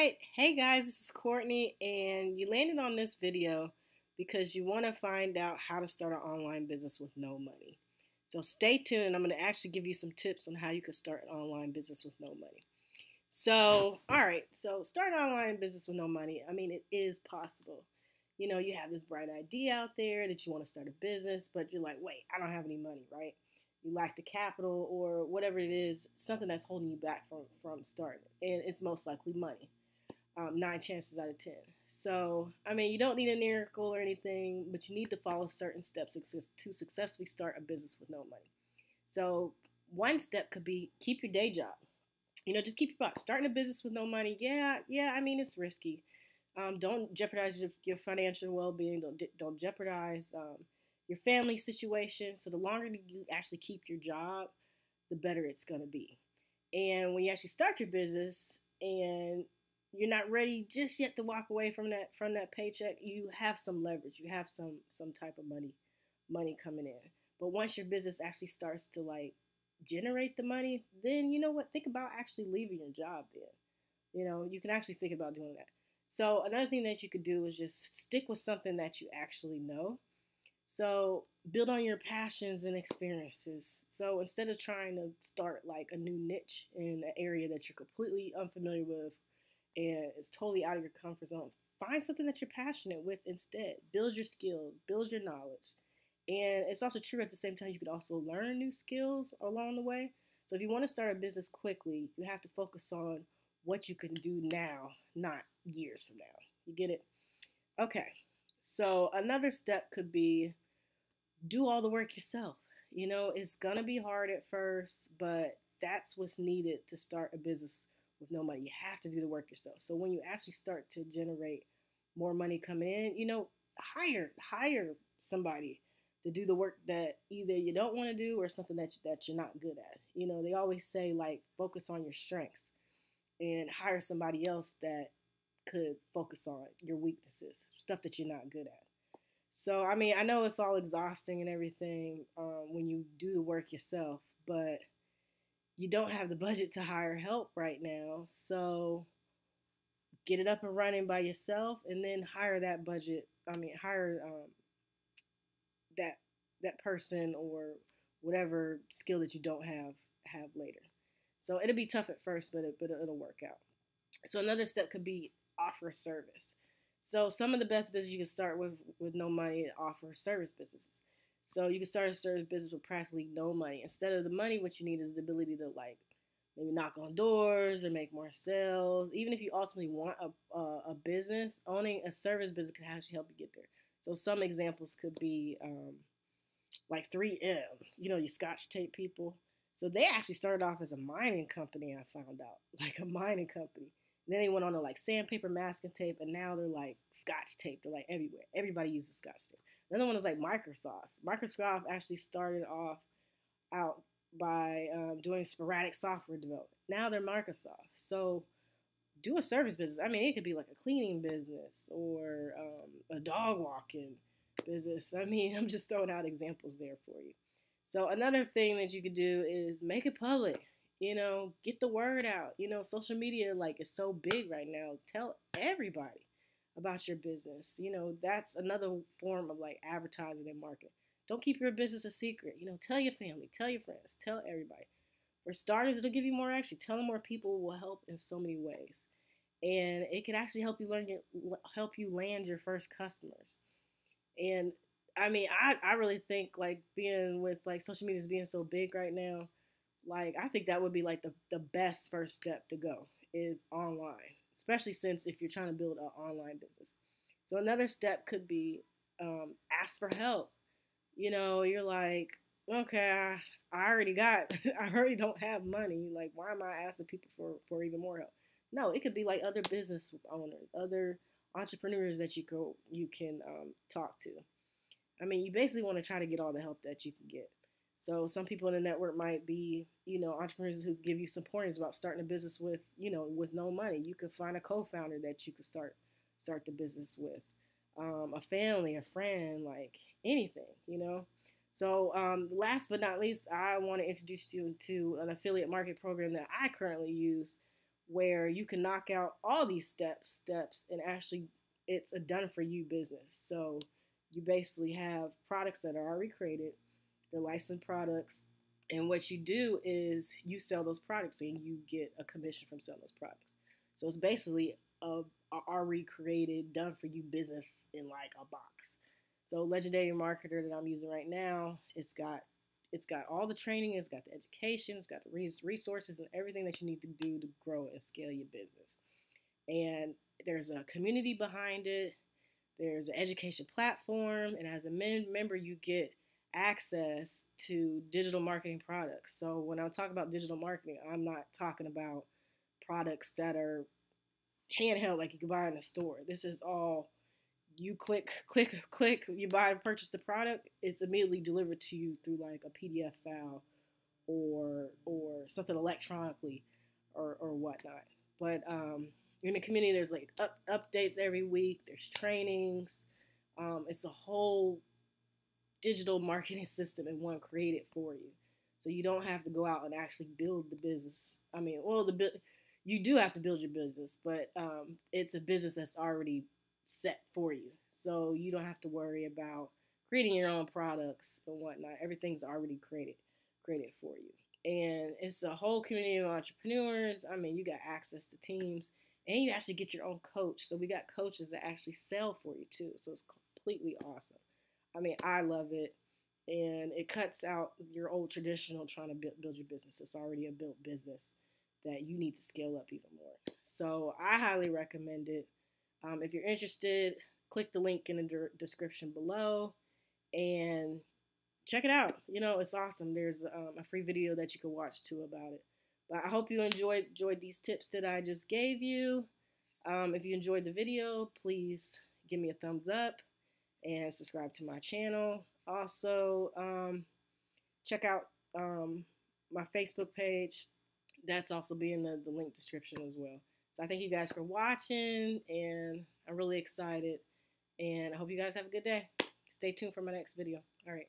right. Hey guys, this is Courtney, and you landed on this video because you want to find out how to start an online business with no money. So stay tuned, and I'm going to actually give you some tips on how you can start an online business with no money. So, all right, so start an online business with no money. I mean, it is possible. You know, you have this bright idea out there that you want to start a business, but you're like, wait, I don't have any money, right? You lack the capital or whatever it is, something that's holding you back from starting. And it's most likely money, 9 chances out of 10. So, I mean, you don't need a miracle or anything, but you need to follow certain steps to successfully start a business with no money. So, one step could be keep your day job. Just keep your box. Starting a business with no money, yeah. I mean, it's risky. Don't jeopardize your financial well-being. Don't jeopardize your family situation. So the longer you actually keep your job, the better it's going to be. And when you actually start your business and you're not ready just yet to walk away from that paycheck, you have some leverage. You have some type of money coming in. But once your business actually starts to generate the money, then you know what? Think about actually leaving your job then. You can actually think about doing that. So another thing that you could do is just stick with something that you actually know. So build on your passions and experiences. So instead of trying to start like a new niche in an area that you're completely unfamiliar with and it's totally out of your comfort zone, find something that you're passionate with instead. Build your skills, build your knowledge. And it's also true at the same time, you could also learn new skills along the way. So if you want to start a business quickly, you have to focus on what you can do now, not years from now. You get it? Okay. So another step could be do all the work yourself. It's going to be hard at first, but that's what's needed to start a business with no money. You have to do the work yourself. So when you actually start to generate more money coming in, hire somebody to do the work that either you don't want to do or something that you're not good at. They always say focus on your strengths and hire somebody else that could focus on your weaknesses, stuff that you're not good at. So, I mean, I know it's all exhausting and everything when you do the work yourself, but you don't have the budget to hire help right now. So, get it up and running by yourself, and then hire hire that person or whatever skill that you don't have later. So it'll be tough at first, but it'll work out. So another step could be offer a service. So some of the best business you can start with no money offer service businesses. So you can start a service business with practically no money. Instead of the money, what you need is the ability to maybe knock on doors or make more sales. Even if you ultimately want a business, owning a service business can actually help you get there. So some examples could be like 3M, your Scotch tape people. So they actually started off as a mining company, I found out, like a mining company. And then they went on to sandpaper, masking tape, and now they're like Scotch tape. They're everywhere. Everybody uses Scotch tape. Another one is Microsoft. Microsoft actually started off out by doing sporadic software development. Now they're Microsoft. So do a service business. I mean, it could be like a cleaning business or a dog walking business. I mean, I'm just throwing out examples there for you. So another thing that you could do is make it public. Get the word out. Social media is so big right now. Tell everybody about your business. That's another form of advertising and marketing. Don't keep your business a secret. Tell your family, tell your friends, tell everybody. For starters, it'll give you more action. Telling more people will help in so many ways. And it can actually help you land your first customers. And I mean, I really think being with social media is being so big right now, I think that would be the best first step to go is online, especially since if you're trying to build an online business. So another step could be ask for help. You're like, okay, I already I already don't have money. Why am I asking people for even more help? No, it could be other business owners, other entrepreneurs that you can talk to. I mean, you basically want to try to get all the help that you can get. So some people in the network might be, entrepreneurs who give you some pointers about starting a business with no money. You could find a co-founder that you could start the business with, a family, a friend, anything. So last but not least, I want to introduce you to an affiliate market program that I currently use where you can knock out all these steps, and actually it's a done for you business. So you basically have products that are already created, they're licensed products, and what you do is you sell those products and you get a commission from selling those products. So it's basically a already created, done for you business in like a box. So Legendary Marketer that I'm using right now, it's got all the training, it's got the education, it's got the resources and everything that you need to do to grow and scale your business. And there's a community behind it. There's an education platform, and as a member, you get access to digital marketing products. So when I talk about digital marketing, I'm not talking about products that are handheld like you can buy in a store. This is all you click, you buy and purchase the product, it's immediately delivered to you through like a PDF file or something electronically or whatnot. But in the community, there's like updates every week. There's trainings. It's a whole digital marketing system in one created for you. So you don't have to go out and actually build the business. I mean, well, you do have to build your business, but it's a business that's already set for you. So you don't have to worry about creating your own products and whatnot. Everything's already created for you. And it's a whole community of entrepreneurs. I mean, you got access to teams and you actually get your own coach. So we got coaches that actually sell for you too. So it's completely awesome. I mean, I love it. And it cuts out your old traditional trying to build your business. It's already a built business that you need to scale up even more. So I highly recommend it. If you're interested, click the link in the description below and check it out. You know, it's awesome. There's a free video that you can watch too about it. But I hope you enjoyed these tips that I just gave you. If you enjoyed the video, please give me a thumbs up and subscribe to my channel. Also, check out my Facebook page. That's also be in the link description as well. So I thank you guys for watching, and I'm really excited. And I hope you guys have a good day. Stay tuned for my next video. All right.